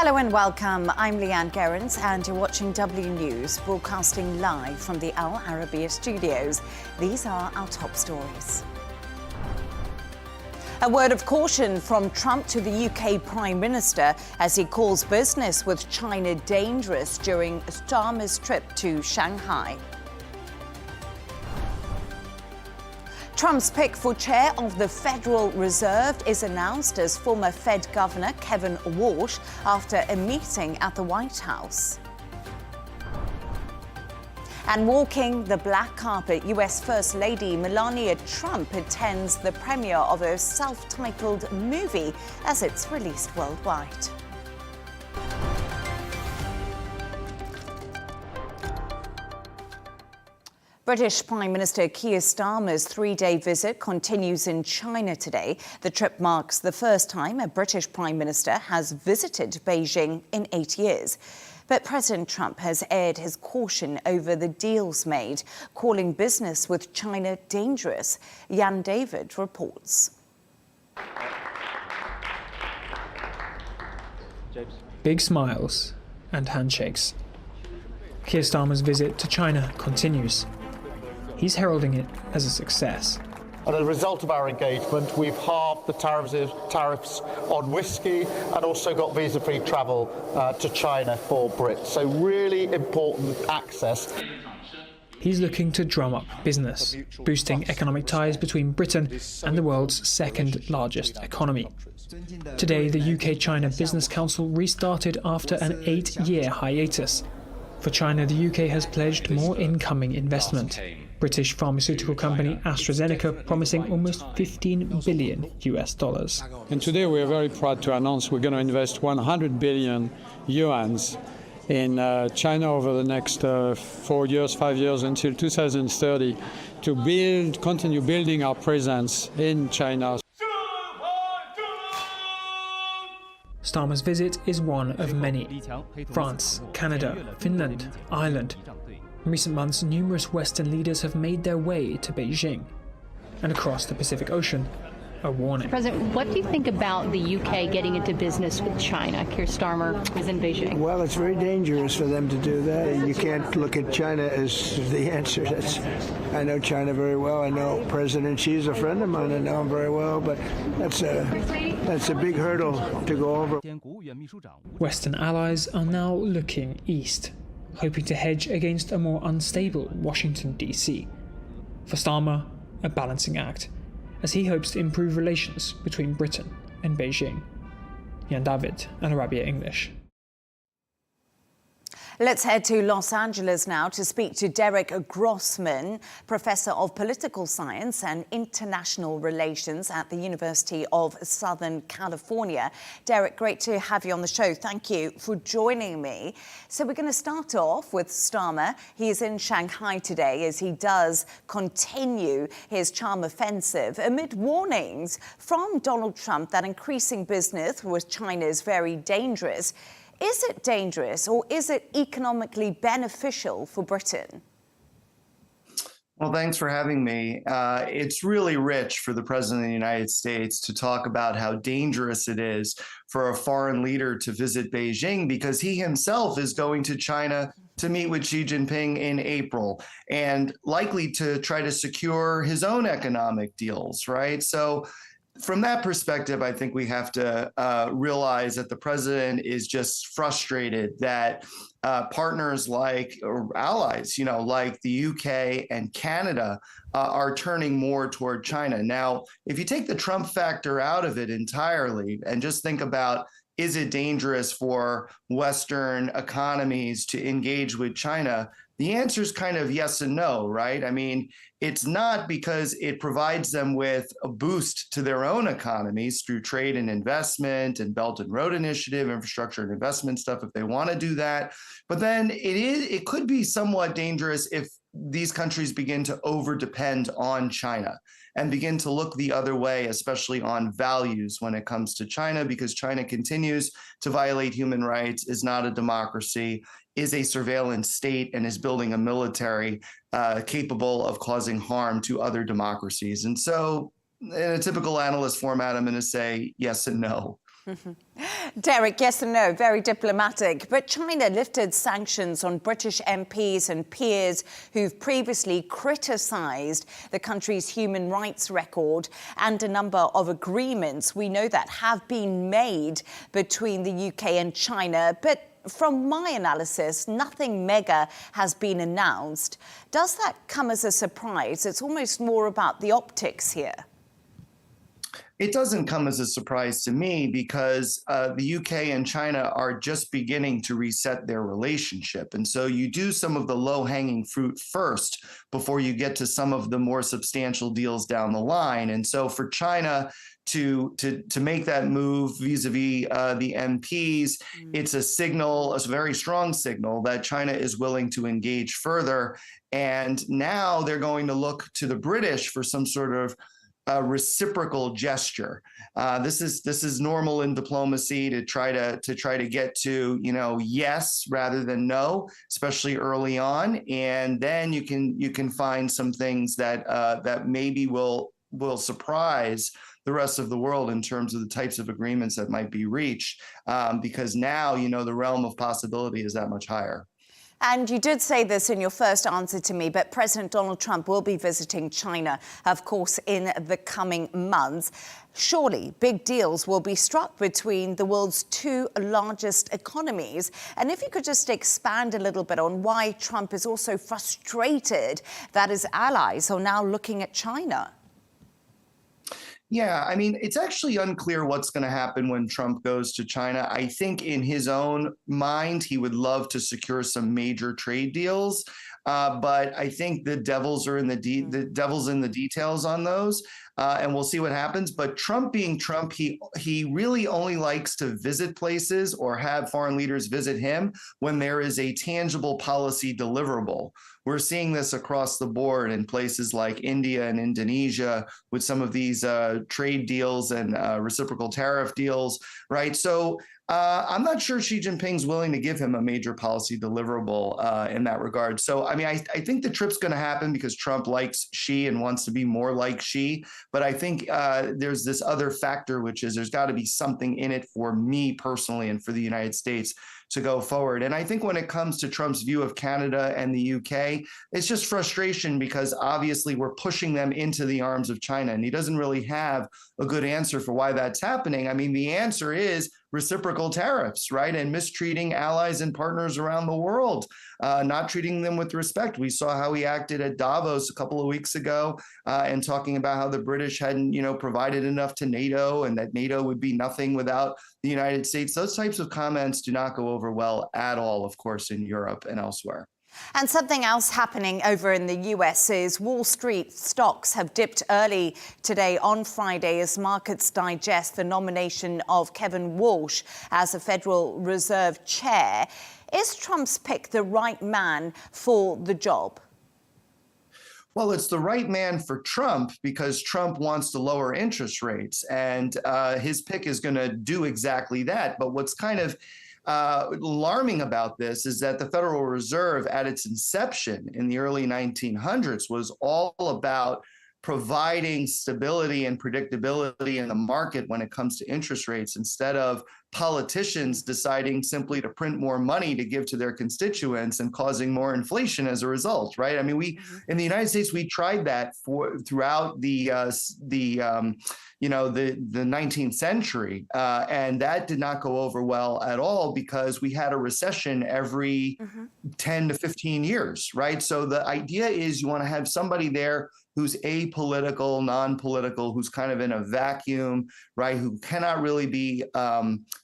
Hello and welcome. I'm Leigh-Ann Gerrans and you're watching W News, broadcasting live from the Al Arabiya studios. These are our top stories. A word of caution from Trump to the UK Prime Minister as he calls business with China dangerous during Starmer's trip to Shanghai. Trump's pick for chair of the Federal Reserve is announced as former Fed Governor Kevin Walsh after a meeting at the White House. And walking the black carpet, US First Lady Melania Trump attends the premiere of her self-titled movie as it's released worldwide. British Prime Minister Keir Starmer's three-day visit continues in China today. The trip marks the first time a British Prime Minister has visited Beijing in 8 years. But President Trump has aired his caution over the deals made, calling business with China dangerous. Jan David reports. Big smiles and handshakes. Keir Starmer's visit to China continues. He's heralding it as a success. As a result of our engagement, we've halved the tariffs on whiskey and also got visa-free travel to China for Brits. So really important access. He's looking to drum up business, boosting economic ties between Britain and the world's second largest economy. Today, the UK-China Business Council restarted after an 8-year hiatus. For China, the UK has pledged more incoming investment. British pharmaceutical company AstraZeneca promising almost $15 billion US. And today we are very proud to announce we're going to invest 100 billion yuans in China over the next 5 years until 2030 to continue building our presence in China. Starmer's visit is one of many. France, Canada, Finland, Ireland. In recent months, numerous Western leaders have made their way to Beijing. And across the Pacific Ocean, a warning. President, what do you think about the UK getting into business with China? Keir Starmer is in Beijing. Well, it's very dangerous for them to do that. You can't look at China as the answer. I know China very well. I know President Xi's a friend of mine. I know him very well, but that's a big hurdle to go over. Western allies are now looking east, hoping to hedge against a more unstable Washington, D.C. For Starmer, a balancing act, as he hopes to improve relations between Britain and Beijing. Jan David and Arabiya English. Let's head to Los Angeles now to speak to Derek Grossman, Professor of Political Science and International Relations at the University of Southern California. Derek, great to have you on the show. Thank you for joining me. So we're going to start off with Starmer. He is in Shanghai today as he does continue his charm offensive amid warnings from Donald Trump that increasing business with China is very dangerous. Is it dangerous or is it economically beneficial for Britain? Well, thanks for having me. It's really rich for the President of the United States to talk about how dangerous it is for a foreign leader to visit Beijing because he himself is going to China to meet with Xi Jinping in April and likely to try to secure his own economic deals, right? So from that perspective, I think we have to realize that the president is just frustrated that partners like or allies, like the UK and Canada are turning more toward China. Now, if you take the Trump factor out of it entirely and just think about, is it dangerous for Western economies to engage with China? The answer is kind of yes and no, right? I mean, it's not because it provides them with a boost to their own economies through trade and investment and Belt and Road Initiative, infrastructure and investment stuff if they want to do that. But then it could be somewhat dangerous if these countries begin to over-depend on China and begin to look the other way, especially on values when it comes to China, because China continues to violate human rights, is not a democracy, is a surveillance state, and is building a military capable of causing harm to other democracies. And so in a typical analyst format, I'm going to say yes and no. Derek, yes and no, very diplomatic. But China lifted sanctions on British MPs and peers who've previously criticised the country's human rights record, and a number of agreements we know that have been made between the UK and China. But from my analysis, nothing mega has been announced. Does that come as a surprise? It's almost more about the optics here. It doesn't come as a surprise to me because the UK and China are just beginning to reset their relationship. And so you do some of the low-hanging fruit first before you get to some of the more substantial deals down the line. And so for China to make that move vis-a-vis the MPs, it's a signal, a very strong signal that China is willing to engage further. And now they're going to look to the British for some sort of reciprocal gesture. This is normal in diplomacy to try to get to, yes rather than no, especially early on, and then you can find some things that maybe will surprise the rest of the world in terms of the types of agreements that might be reached, because now the realm of possibility is that much higher. And you did say this in your first answer to me, but President Donald Trump will be visiting China, of course, in the coming months. Surely big deals will be struck between the world's two largest economies. And if you could just expand a little bit on why Trump is also frustrated that his allies are now looking at China. Yeah, I mean, it's actually unclear what's going to happen when Trump goes to China. I think in his own mind, he would love to secure some major trade deals. But I think the devil's in the details on those. And we'll see what happens. But Trump being Trump, he really only likes to visit places or have foreign leaders visit him when there is a tangible policy deliverable. We're seeing this across the board in places like India and Indonesia with some of these trade deals and reciprocal tariff deals, right? So I'm not sure Xi Jinping's willing to give him a major policy deliverable in that regard. So, I mean, I think the trip's going to happen because Trump likes Xi and wants to be more like Xi. But I think there's this other factor, which is there's got to be something in it for me personally and for the United States to go forward. And I think when it comes to Trump's view of Canada and the UK, it's just frustration because obviously we're pushing them into the arms of China. And he doesn't really have a good answer for why that's happening. I mean, the answer is reciprocal tariffs, right? And mistreating allies and partners around the world, not treating them with respect. We saw how he acted at Davos a couple of weeks ago and talking about how the British hadn't, provided enough to NATO and that NATO would be nothing without the United States. Those types of comments do not go over well at all, of course, in Europe and elsewhere. And something else happening over in the US is Wall Street stocks have dipped early today on Friday as markets digest the nomination of Kevin Walsh as a Federal Reserve chair. Is Trump's pick the right man for the job? Well, it's the right man for Trump because Trump wants to lower interest rates, and his pick is going to do exactly that. But what's kind of alarming about this is that the Federal Reserve at its inception in the early 1900s was all about providing stability and predictability in the market when it comes to interest rates instead of politicians deciding simply to print more money to give to their constituents and causing more inflation as a result, right? I mean, in the United States, we tried that throughout the 19th century, and that did not go over well at all because we had a recession every 10 to 15 years, right? So the idea is you want to have somebody there who's apolitical, non-political, who's kind of in a vacuum, right? Who cannot really be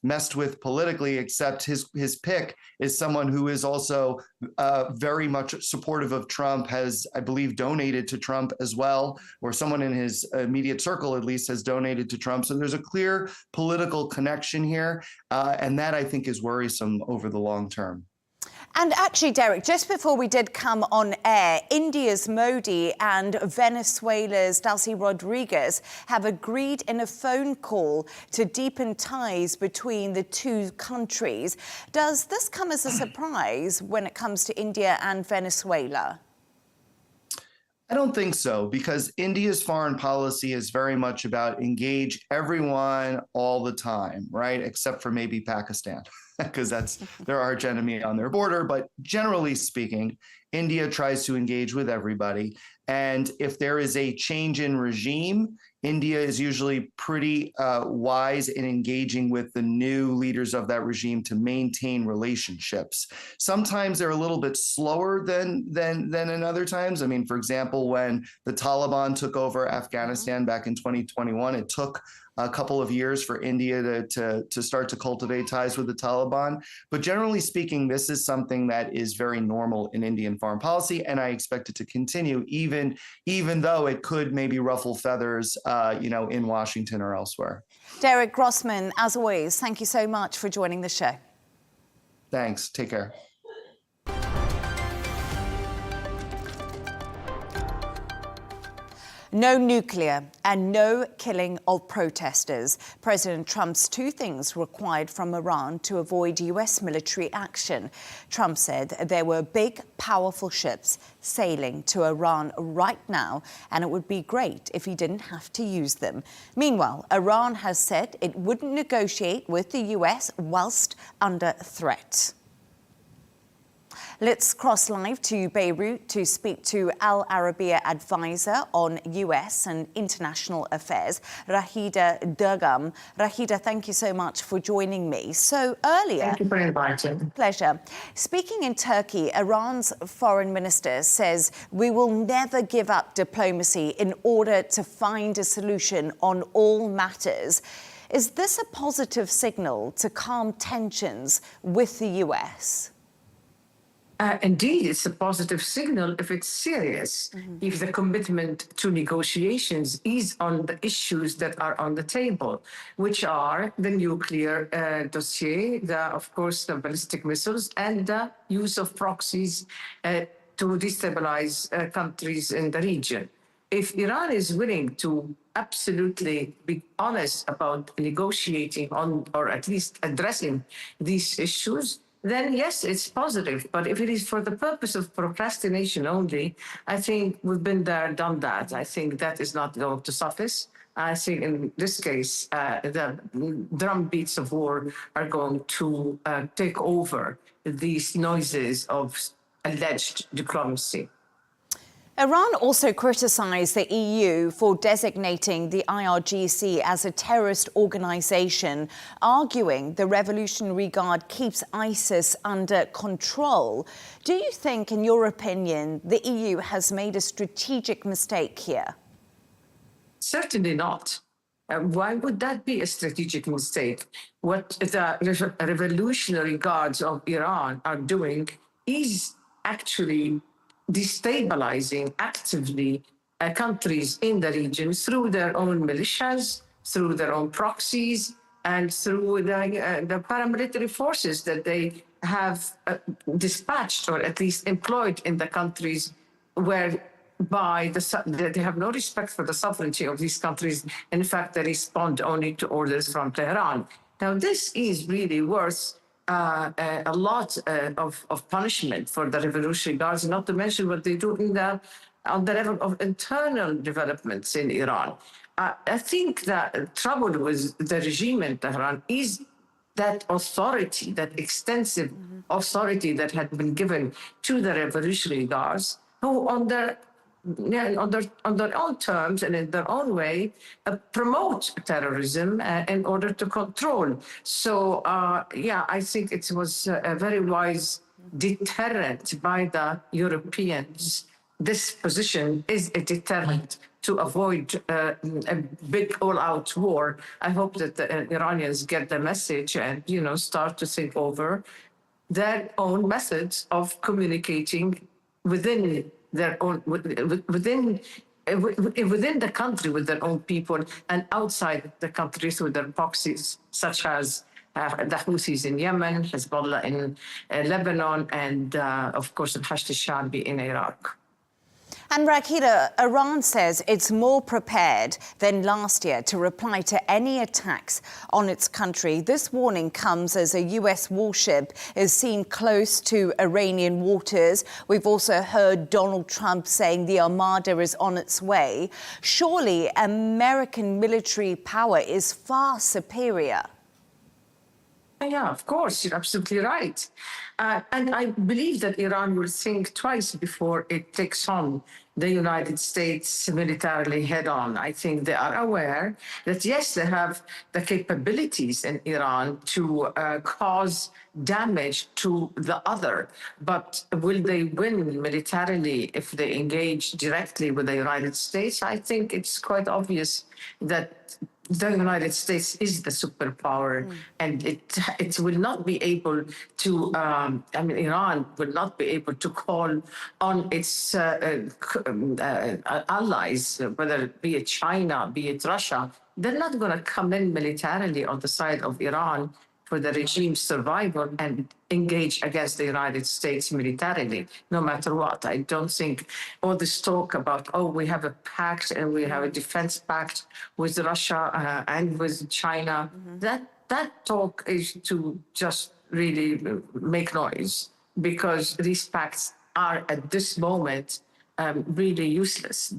messed with politically, except his pick is someone who is also very much supportive of Trump, has, I believe, donated to Trump as well, or someone in his immediate circle at least has donated to Trump. So there's a clear political connection here, and that I think is worrisome over the long term. And actually, Derek, just before we did come on air, India's Modi and Venezuela's Delcy Rodriguez have agreed in a phone call to deepen ties between the two countries. Does this come as a surprise when it comes to India and Venezuela? I don't think so, because India's foreign policy is very much about engage everyone all the time, right? Except for maybe Pakistan, because that's their arch enemy on their border. But generally speaking, India tries to engage with everybody. And if there is a change in regime, India is usually pretty wise in engaging with the new leaders of that regime to maintain relationships. Sometimes they're a little bit slower than in other times. I mean, for example, when the Taliban took over Afghanistan back in 2021, it took a couple of years for India to start to cultivate ties with the Taliban. But generally speaking, this is something that is very normal in Indian foreign policy, and I expect it to continue, even though it could maybe ruffle feathers, in Washington or elsewhere. Derek Grossman, as always, thank you so much for joining the show. Thanks. Take care. No nuclear and no killing of protesters. President Trump's two things required from Iran to avoid US military action. Trump said there were big, powerful ships sailing to Iran right now, and it would be great if he didn't have to use them. Meanwhile, Iran has said it wouldn't negotiate with the US whilst under threat. Let's cross live to Beirut to speak to Arabiya Advisor on US and international affairs, Raghida Dergham. Raghida, thank you so much for joining me. So earlier... Thank you for inviting. Pleasure. Speaking in Turkey, Iran's foreign minister says we will never give up diplomacy in order to find a solution on all matters. Is this a positive signal to calm tensions with the US? Indeed, it's a positive signal if it's serious, if the commitment to negotiations is on the issues that are on the table, which are the nuclear dossier, of course, the ballistic missiles, and the use of proxies to destabilize countries in the region. If Iran is willing to absolutely be honest about negotiating on, or at least addressing these issues, then yes, it's positive. But if it is for the purpose of procrastination only, I think we've been there, done that. I think that is not going to suffice. I think in this case, the drumbeats of war are going to take over these noises of alleged diplomacy. Iran also criticised the EU for designating the IRGC as a terrorist organisation, arguing the Revolutionary Guard keeps ISIS under control. Do you think, in your opinion, the EU has made a strategic mistake here? Certainly not. Why would that be a strategic mistake? What the Revolutionary Guards of Iran are doing is actually destabilizing actively countries in the region through their own militias, through their own proxies, and through the paramilitary forces that they have dispatched or at least employed in the countries whereby they have no respect for the sovereignty of these countries. In fact, they respond only to orders from Tehran. Now, this is really worth a lot of punishment for the Revolutionary Guards, not to mention what they do on the level of internal developments in Iran. I think that trouble with the regime in Tehran is that authority, that extensive authority that had been given to the Revolutionary Guards, who on their own terms and in their own way promote terrorism in order to control. So, I think it was a very wise deterrent by the Europeans. This position is a deterrent to avoid a big all-out war. I hope that the Iranians get the message and, start to think over their own methods of communicating within their own, within the country with their own people, and outside the country through their proxies, such as the Houthis in Yemen, Hezbollah in Lebanon, and of course, al-Hashd al-Sha'bi in Iraq. And Raghida, Iran says it's more prepared than last year to reply to any attacks on its country. This warning comes as a US warship is seen close to Iranian waters. We've also heard Donald Trump saying the Armada is on its way. Surely American military power is far superior. Yeah, of course, you're absolutely right. And I believe that Iran will think twice before it takes on the United States militarily head on. I think they are aware that, yes, they have the capabilities in Iran to cause damage to the other. But will they win militarily if they engage directly with the United States? I think it's quite obvious that the United States is the superpower, and it will not be able to, Iran will not be able to call on its allies, whether it be it China, be it Russia. They're not going to come in militarily on the side of Iran for the regime's survival and engage against the United States militarily, no matter what. I don't think all this talk about, we have a pact and we have a defense pact with Russia and with China, that talk is to just really make noise, because these pacts are at this moment really useless,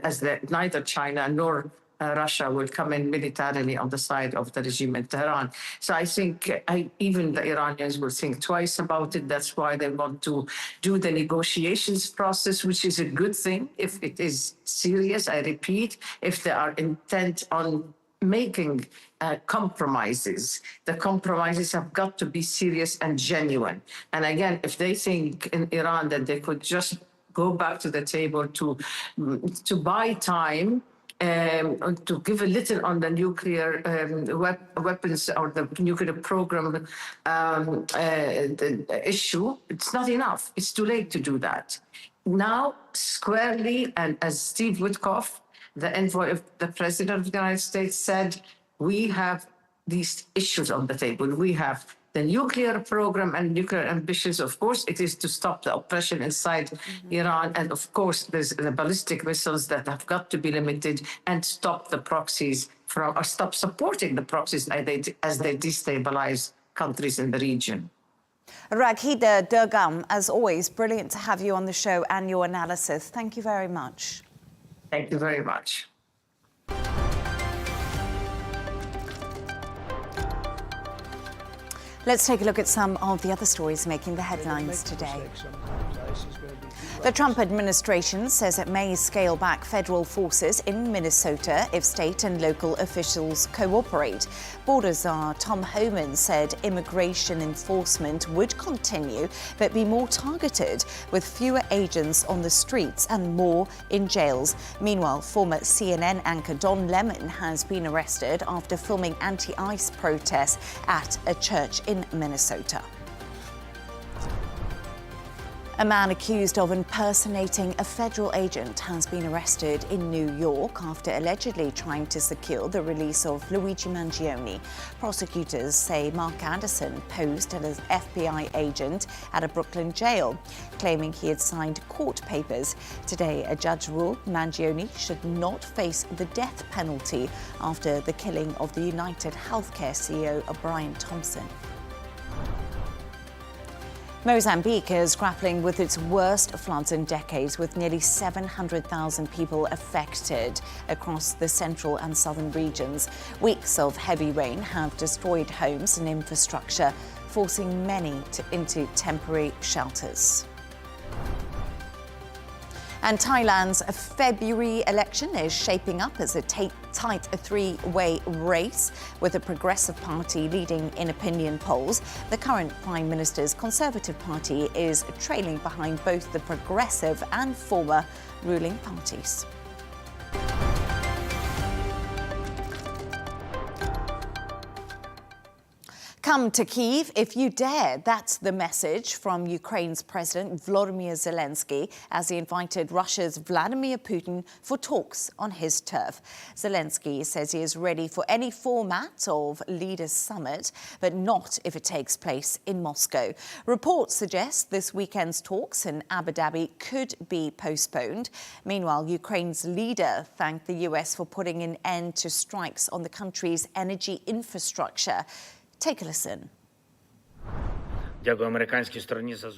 as neither China nor Russia will come in militarily on the side of the regime in Tehran. So I think even the Iranians will think twice about it. That's why they want to do the negotiations process, which is a good thing if it is serious. I repeat, if they are intent on making compromises. The compromises have got to be serious and genuine. And again, if they think in Iran that they could just go back to the table to buy time, to give a little on the nuclear weapons or the nuclear program issue, it's not enough. It's too late to do that. Now, squarely, and as Steve Witkoff, the envoy of the President of the United States, said, we have these issues on the table. We have the nuclear program and nuclear ambitions. Of course, it is to stop the oppression inside Iran. And of course, there's the ballistic missiles that have got to be limited and stop the proxies or stop supporting the proxies as they destabilize countries in the region. Raghida, Dergham, as always, brilliant to have you on the show and your analysis. Thank you very much. Thank you very much. Let's take a look at some of the other stories making the headlines today. The Trump administration says it may scale back federal forces in Minnesota if state and local officials cooperate. Border Czar Tom Homan said immigration enforcement would continue but be more targeted, with fewer agents on the streets and more in jails. Meanwhile, former CNN anchor Don Lemon has been arrested after filming anti-ICE protests at a church in Minnesota. A man accused of impersonating a federal agent has been arrested in New York after allegedly trying to secure the release of Luigi Mangione. Prosecutors say Mark Anderson posed as an FBI agent at a Brooklyn jail, claiming he had signed court papers. Today, a judge ruled Mangione should not face the death penalty after the killing of the United Healthcare CEO Brian Thompson. Mozambique is grappling with its worst floods in decades, with nearly 700,000 people affected across the central and southern regions. Weeks of heavy rain have destroyed homes and infrastructure, forcing many into temporary shelters. And Thailand's February election is shaping up as a tight three-way race, with the Progressive Party leading in opinion polls. The current Prime Minister's Conservative Party is trailing behind both the Progressive and former ruling parties. Come to Kyiv if you dare. That's the message from Ukraine's President Volodymyr Zelenskyy as he invited Russia's Vladimir Putin for talks on his turf. Zelenskyy says he is ready for any format of leaders' summit, but not if it takes place in Moscow. Reports suggest this weekend's talks in Abu Dhabi could be postponed. Meanwhile, Ukraine's leader thanked the US for putting an end to strikes on the country's energy infrastructure. Take a listen.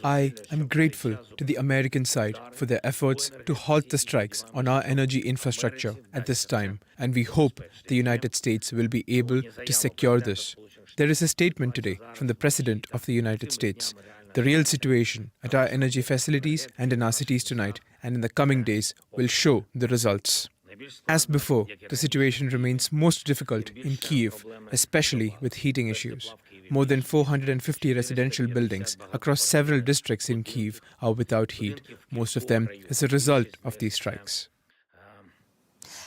I am grateful to the American side for their efforts to halt the strikes on our energy infrastructure at this time, and we hope the United States will be able to secure this. There is a statement today from the President of the United States. The real situation at our energy facilities and in our cities tonight and in the coming days will show the results. As before, the situation remains most difficult in Kyiv, especially with heating issues. More than 450 residential buildings across several districts in Kyiv are without heat, most of them as a result of these strikes.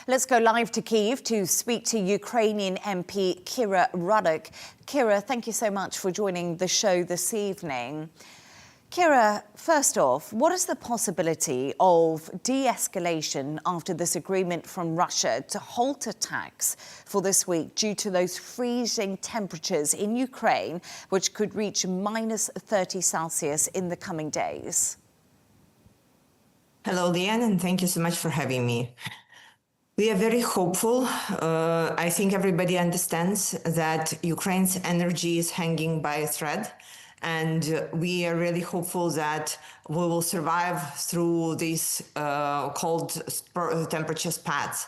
Let's go live to Kyiv to speak to Ukrainian MP Keir Rudik. Keir, thank you so much for joining the show this evening. Keir, first off, what is the possibility of de-escalation after this agreement from Russia to halt attacks for this week due to those freezing temperatures in Ukraine, which could reach minus 30 Celsius in the coming days? Hello, Leigh-Ann, and thank you so much for having me. We are very hopeful. I think everybody understands that Ukraine's energy is hanging by a thread. And we are really hopeful that we will survive through these cold temperature spats.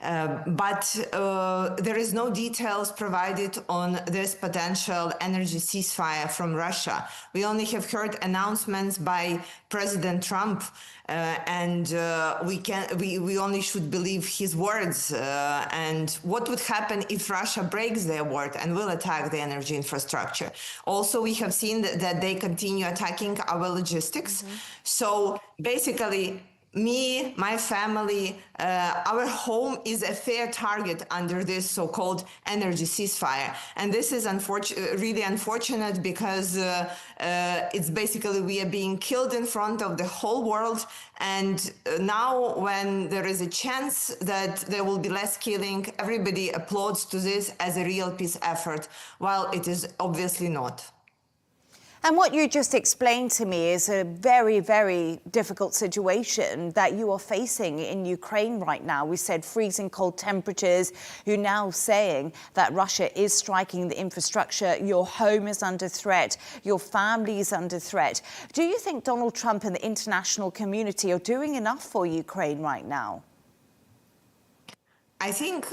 But there is no details provided on this potential energy ceasefire from Russia. We only have heard announcements by President Trump, and we only should believe his words. And what would happen if Russia breaks their word and will attack the energy infrastructure? Also, we have seen that they continue attacking our logistics. So basically, me, my family, our home is a fair target under this so-called energy ceasefire. And this is really unfortunate because it's basically we are being killed in front of the whole world. And now when there is a chance that there will be less killing, everybody applauds to this as a real peace effort, while it is obviously not. And what you just explained to me is a very, very difficult situation that you are facing in Ukraine right now. We said freezing cold temperatures. You're now saying that Russia is striking the infrastructure. Your home is under threat. Your family is under threat. Do you think Donald Trump and the international community are doing enough for Ukraine right now? I think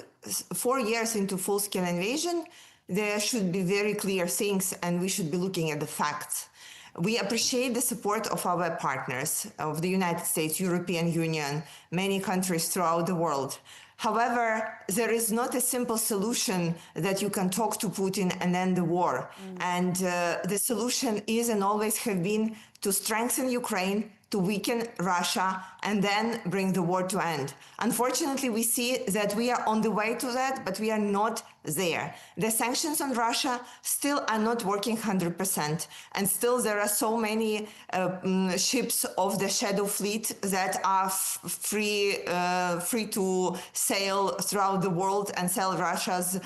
4 years into full-scale invasion, there should be very clear things, and we should be looking at the facts. We appreciate the support of our partners, of the United States, European Union, many countries throughout the world. However, there is not a simple solution that you can talk to Putin and end the war. And the solution is and always have been to strengthen Ukraine, to weaken Russia, and then bring the war to end. Unfortunately, we see that we are on the way to that, but we are not there. The sanctions on Russia still are not working 100%, and still there are so many ships of the Shadow Fleet that are free to sail throughout the world and sell Russia's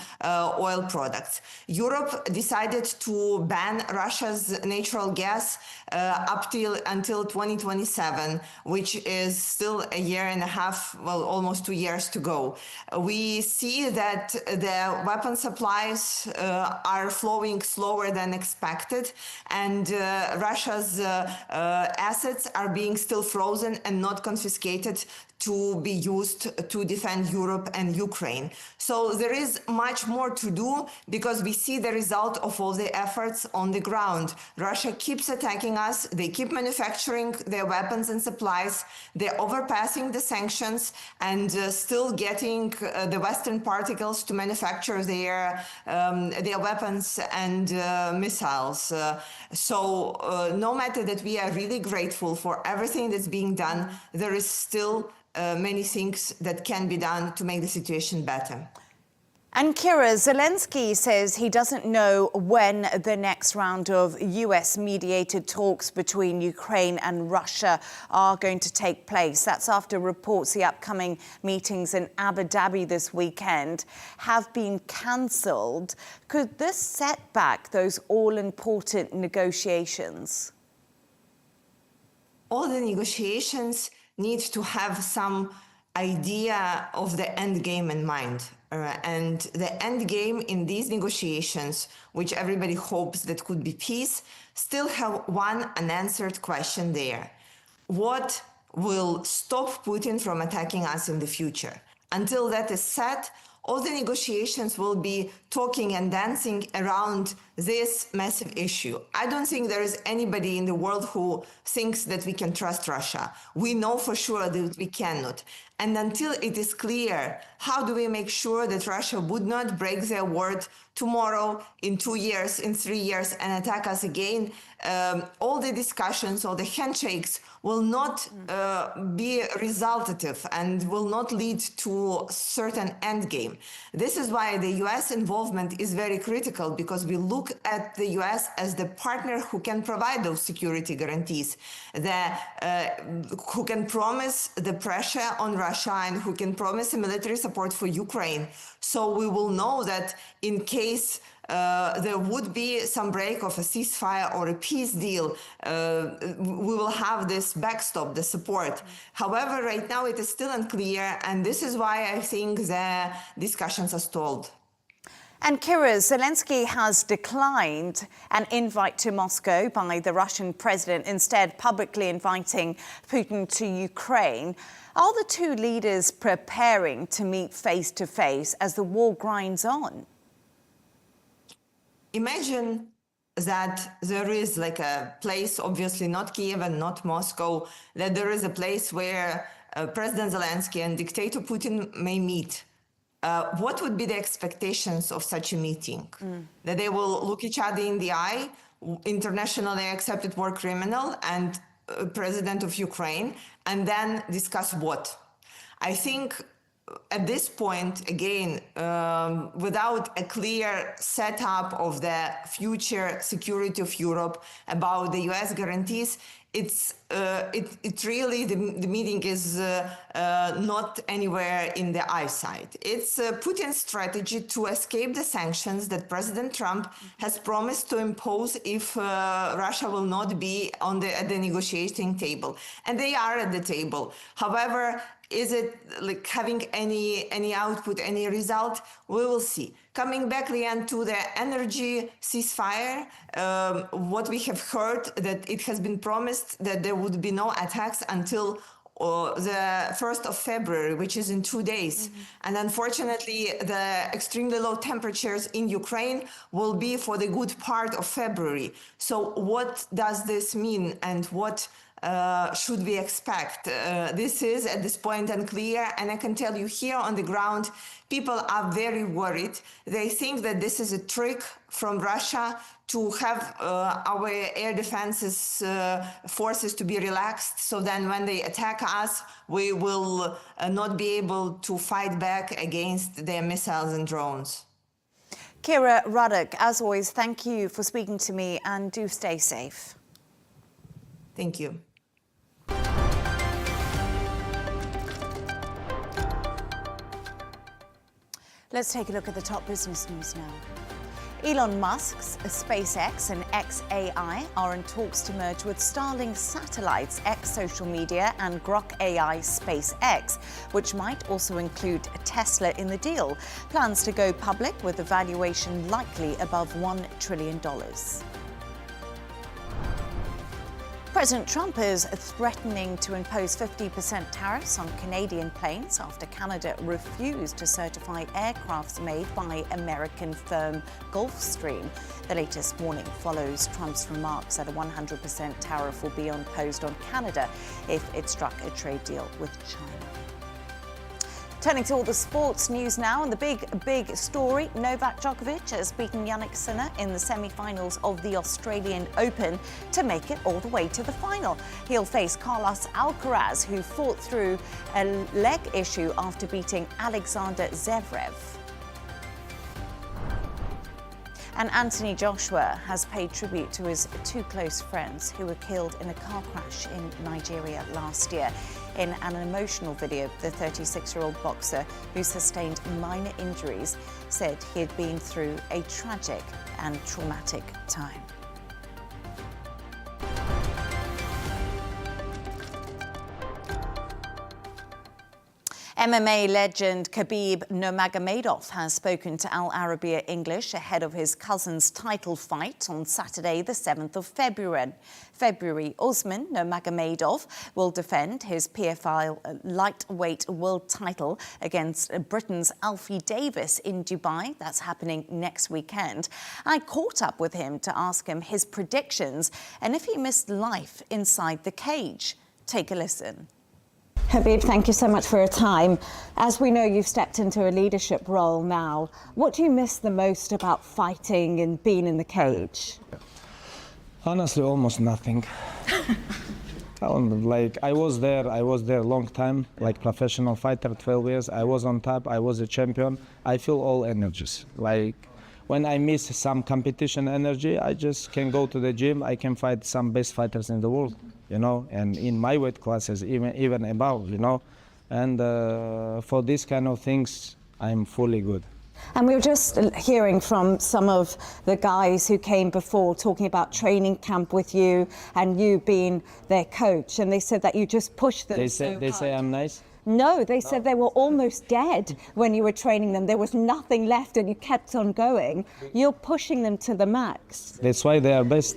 oil products. Europe decided to ban Russia's natural gas until 2027, which is still a year and a half, well, almost 2 years to go. We see that the weapon supplies are flowing slower than expected, and Russia's assets are being still frozen and not confiscated to be used to defend Europe and Ukraine. So there is much more to do because we see the result of all the efforts on the ground. Russia keeps attacking us. They keep manufacturing their weapons and supplies. They're overpassing the sanctions and still getting the Western particles to manufacture their weapons and missiles. So no matter that we are really grateful for everything that's being done, there is still many things that can be done to make the situation better. And Keir, Zelenskyy says he doesn't know when the next round of US-mediated talks between Ukraine and Russia are going to take place. That's after reports the upcoming meetings in Abu Dhabi this weekend have been cancelled. Could this set back those all-important negotiations? All the negotiations need to have some idea of the end game in mind. And the end game in these negotiations, which everybody hopes that could be peace, still have one unanswered question there. What will stop Putin from attacking us in the future? Until that is set, all the negotiations will be talking and dancing around this massive issue. I don't think there is anybody in the world who thinks that we can trust Russia. We know for sure that we cannot. And until it is clear, how do we make sure that Russia would not break their word tomorrow, in 2 years, in 3 years, and attack us again? All the discussions, all the handshakes will not be resultative and will not lead to a certain end game. This is why the US involvement is very critical, because we look at the US as the partner who can provide those security guarantees, who can promise the pressure on Russia and who can promise military support for Ukraine. So we will know that in case there would be some break of a ceasefire or a peace deal, we will have this backstop, the support. However, right now it is still unclear, and this is why I think the discussions are stalled. And Keir, Zelenskyy has declined an invite to Moscow by the Russian president, instead publicly inviting Putin to Ukraine. Are the two leaders preparing to meet face-to-face as the war grinds on? Imagine that there is like a place, obviously not Kyiv and not Moscow, that there is a place where President Zelenskyy and dictator Putin may meet. What would be the expectations of such a meeting? That they will look each other in the eye, internationally accepted war criminal and president of Ukraine, and then discuss what? I think at this point, again, without a clear setup of the future security of Europe, about the US guarantees, it really, the meeting is not anywhere in the eyesight. It's Putin's strategy to escape the sanctions that President Trump has promised to impose if Russia will not be at the negotiating table. And they are at the table. However, is it like having any output, any result? We will see. Coming back, Leigh-Ann, to the energy ceasefire, what we have heard, that it has been promised that there would be no attacks until the 1st of February, which is in 2 days. And unfortunately, the extremely low temperatures in Ukraine will be for the good part of February. So what does this mean, and what should we expect? This is at this point unclear, and I can tell you here on the ground, people are very worried. They think that this is a trick from Russia to have our air defenses forces to be relaxed, so then when they attack us, we will not be able to fight back against their missiles and drones. Keir, Rudik, as always, thank you for speaking to me, and do stay safe. Thank you. Let's take a look at the top business news now. Elon Musk's SpaceX and xAI are in talks to merge with Starlink Satellites, X Social Media, and Grok AI SpaceX, which might also include Tesla in the deal. Plans to go public with a valuation likely above $1 trillion. President Trump is threatening to impose 50% tariffs on Canadian planes after Canada refused to certify aircrafts made by American firm Gulfstream. The latest warning follows Trump's remarks that a 100% tariff will be imposed on Canada if it struck a trade deal with China. Turning to all the sports news now, and the big story, Novak Djokovic has beaten Jannik Sinner in the semi-finals of the Australian Open to make it all the way to the final. He'll face Carlos Alcaraz, who fought through a leg issue after beating Alexander Zverev. And Anthony Joshua has paid tribute to his two close friends who were killed in a car crash in Nigeria last year. In an emotional video, the 36-year-old boxer, who sustained minor injuries, said he had been through a tragic and traumatic time. MMA legend Khabib Nurmagomedov has spoken to Al Arabiya English ahead of his cousin's title fight on Saturday, the 7th of February. Usman Nurmagomedov will defend his PFL lightweight world title against Britain's Alfie Davis in Dubai. That's happening next weekend. I caught up with him to ask him his predictions and if he missed life inside the cage. Take a listen. Khabib, thank you so much for your time. As we know, you've stepped into a leadership role now. What do you miss the most about fighting and being in the cage? Honestly, almost nothing. I was there a long time, like professional fighter, 12 years. I was on top, I was a champion. I feel all energies. Like when I miss some competition energy, I just can go to the gym, I can fight some best fighters in the world. You know, and in my weight classes, even above, you know, and for these kind of things, I'm fully good. And we were just hearing from some of the guys who came before talking about training camp with you and you being their coach, and they said that you just pushed them. They say I'm nice? No, they said they were almost dead when you were training them. There was nothing left and you kept on going. You're pushing them to the max. That's why they are best,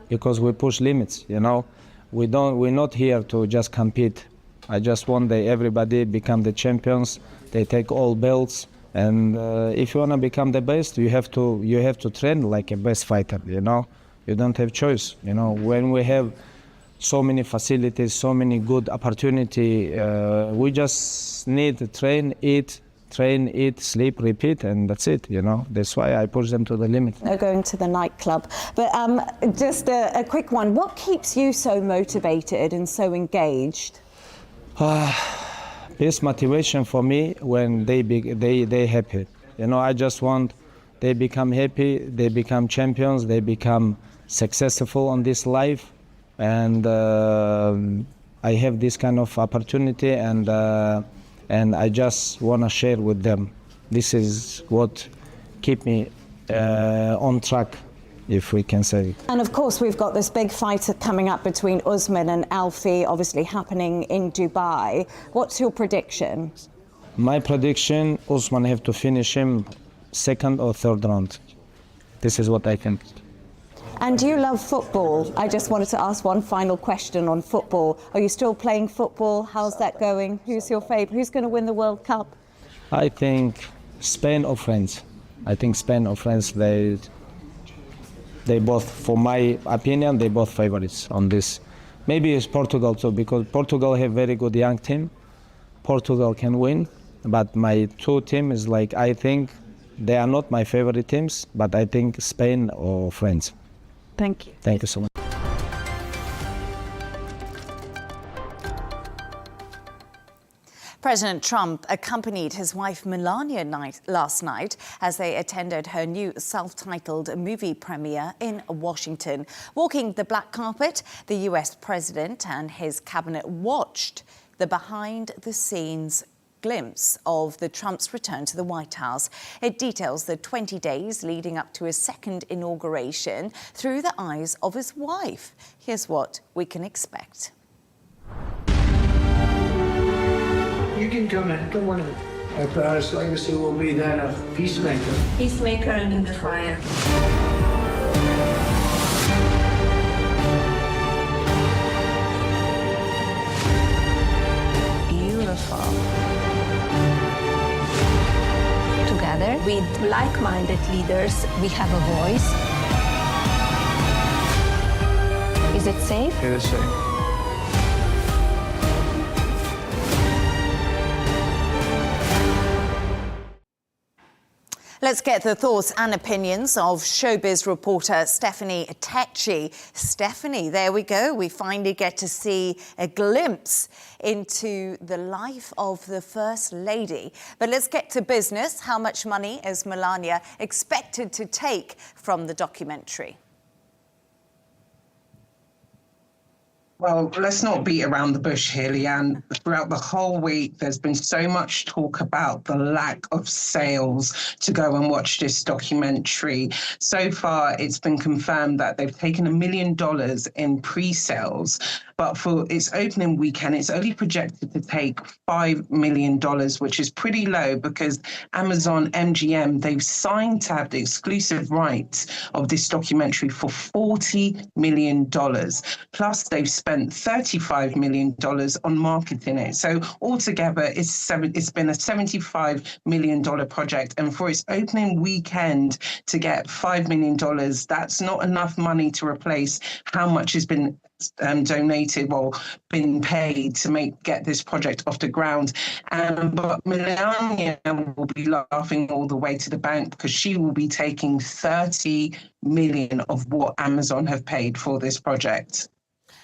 because we push limits, you know. We're not here to just compete. I just want everybody become the champions. They take all belts, and if you want to become the best, you have to train like a best fighter. You know, you don't have choice. You know, when we have so many facilities, so many good opportunity, we just need to train, eat, sleep, repeat, and that's it, you know. That's why I push them to the limit. They're going to the nightclub. But just a quick one. What keeps you so motivated and so engaged? Best motivation for me when they happy. You know, I just want they become happy, they become champions, they become successful on this life. And I have this kind of opportunity, and I just want to share with them. This is what keep me on track, if we can say. And of course, we've got this big fight coming up between Usman and Alfie, obviously happening in Dubai. What's your prediction? My prediction, Usman have to finish him second or third round. This is what I think. And you love football. I just wanted to ask one final question on football. Are you still playing football? How's that going? Who's your favourite? Who's going to win the World Cup? I think Spain or France. I think Spain or France, they both, for my opinion, they both favorites on this. Maybe it's Portugal too, because Portugal have very good young team. Portugal can win, but my two teams is like, I think they are not my favorite teams, but I think Spain or France. Thank you. Thank you so much. President Trump accompanied his wife Melania last night as they attended her new self-titled movie premiere in Washington. Walking the black carpet, the US president and his cabinet watched the behind-the-scenes glimpse of the Trump's return to the White House. It details the 20 days leading up to his second inauguration through the eyes of his wife. Here's what we can expect. You can come in. Come on in. Our proudest legacy will be that of peacemaker. Peacemaker in the fire. Beautiful. Together With like-minded leaders, we have a voice. is it safe? It is safe. Let's get the thoughts and opinions of showbiz reporter Stephanie Takyi. Stephanie, there we go. We finally get to see a glimpse into the life of the First Lady. But let's get to business. How much money is Melania expected to take from the documentary? Well, let's not beat around the bush here, Leigh-Ann. Throughout the whole week, there's been so much talk about the lack of sales to go and watch this documentary. So far, it's been confirmed that they've taken $1 million in pre-sales, but for its opening weekend, it's only projected to take $5 million, which is pretty low because Amazon MGM, they've signed to have the exclusive rights of this documentary for $40 million. Plus, they've spent $35 million on marketing it. So altogether, it's been a $75 million project. And for its opening weekend to get $5 million, that's not enough money to replace how much has been donated or been paid to get this project off the ground. But Melania will be laughing all the way to the bank because she will be taking $30 million of what Amazon have paid for this project.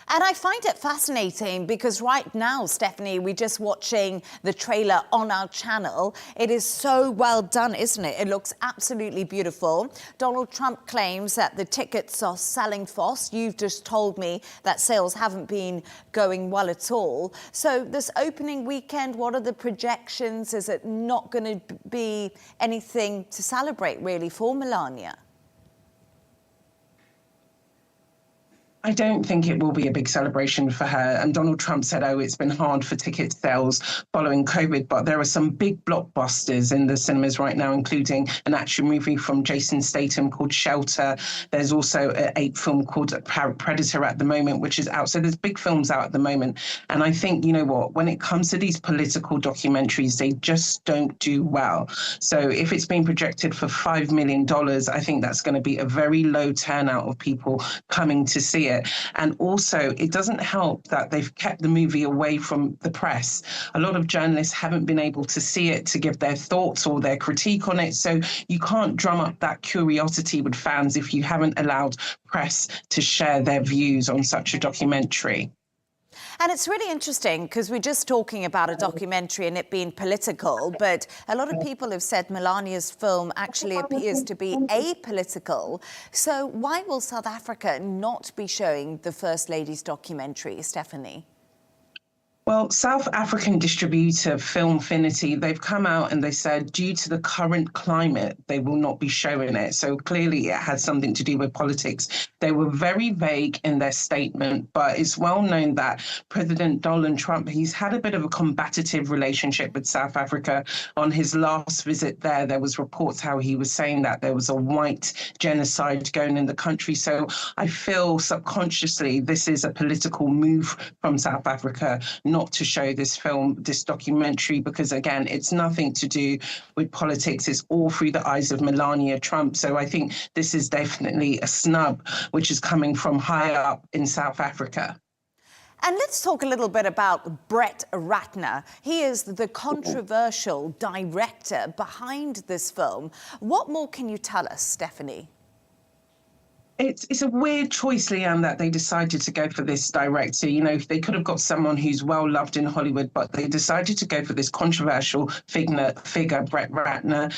And I find it fascinating because right now, Stephanie, we're just watching the trailer on our channel. It is so well done, isn't it? It looks absolutely beautiful. Donald Trump claims that the tickets are selling fast. You've just told me that sales haven't been going well at all. So this opening weekend, what are the projections? Is it not going to be anything to celebrate, really, for Melania? I don't think it will be a big celebration for her. And Donald Trump said, oh, it's been hard for ticket sales following COVID, but there are some big blockbusters in the cinemas right now, including an action movie from Jason Statham called Shelter. There's also an 8 film called Predator at the moment, which is out. So there's big films out at the moment. And I think, you know what, when it comes to these political documentaries, they just don't do well. So if it's being projected for $5 million, I think that's going to be a very low turnout of people coming to see it. And also, it doesn't help that they've kept the movie away from the press. A lot of journalists haven't been able to see it to give their thoughts or their critique on it. So you can't drum up that curiosity with fans if you haven't allowed press to share their views on such a documentary. And it's really interesting because we're just talking about a documentary and it being political, but a lot of people have said Melania's film actually appears to be apolitical. So why will South Africa not be showing the First Lady's documentary, Stephanie? Well, South African distributor Filmfinity, they've come out and they said due to the current climate, they will not be showing it. So clearly it had something to do with politics. They were very vague in their statement, but it's well known that President Donald Trump, he's had a bit of a combative relationship with South Africa. On his last visit there was reports how he was saying that there was a white genocide going in the country. So I feel subconsciously this is a political move from South Africa, not to show this film, this documentary, because again, it's nothing to do with politics. It's all through the eyes of Melania Trump. So I think this is definitely a snub, which is coming from high up in South Africa. And let's talk a little bit about Brett Ratner. He is the controversial director behind this film. What more can you tell us, Stephanie? It's a weird choice, Leigh-Ann, that they decided to go for this director. You know, they could have got someone who's well loved in Hollywood, but they decided to go for this controversial figure, Brett Ratner.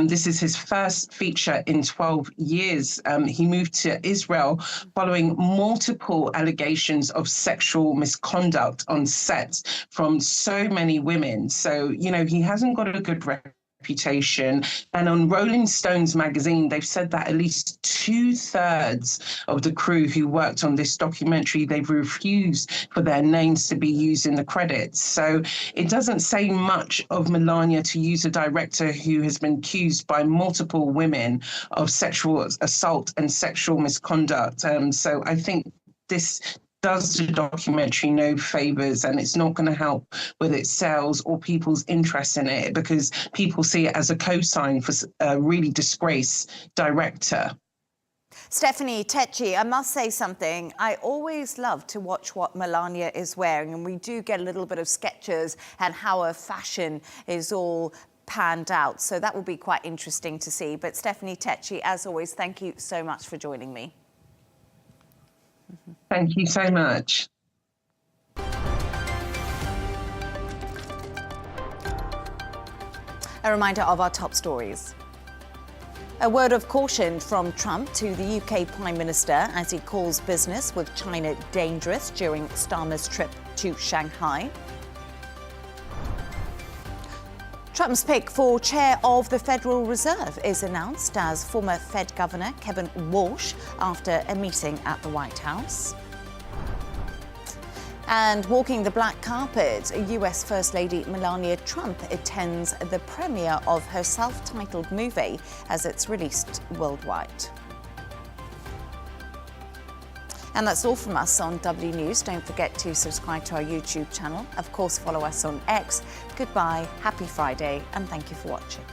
This is his first feature in 12 years. He moved to Israel following multiple allegations of sexual misconduct on set from so many women. So, you know, he hasn't got a good reputation. And on Rolling Stones magazine, they've said that at least 2/3 of the crew who worked on this documentary, they've refused for their names to be used in the credits. So it doesn't say much of Melania to use a director who has been accused by multiple women of sexual assault and sexual misconduct. So I think this does the documentary no favors, and it's not going to help with its sales or people's interest in it because people see it as a cosign for a really disgraced director. Stephanie Takyi, I must say something. I always love to watch what Melania is wearing, and we do get a little bit of sketches and how her fashion is all panned out. So that will be quite interesting to see. But Stephanie Takyi, as always, thank you so much for joining me. Thank you so much. A reminder of our top stories. A word of caution from Trump to the UK Prime Minister as he calls business with China dangerous during Starmer's trip to Shanghai. Trump's pick for chair of the Federal Reserve is announced as former Fed Governor Kevin Walsh after a meeting at the White House. And walking the black carpet, US First Lady Melania Trump attends the premiere of her self-titled movie as it's released worldwide. And that's all from us on W News. Don't forget to subscribe to our YouTube channel. Of course, follow us on X. Goodbye, happy Friday, and thank you for watching.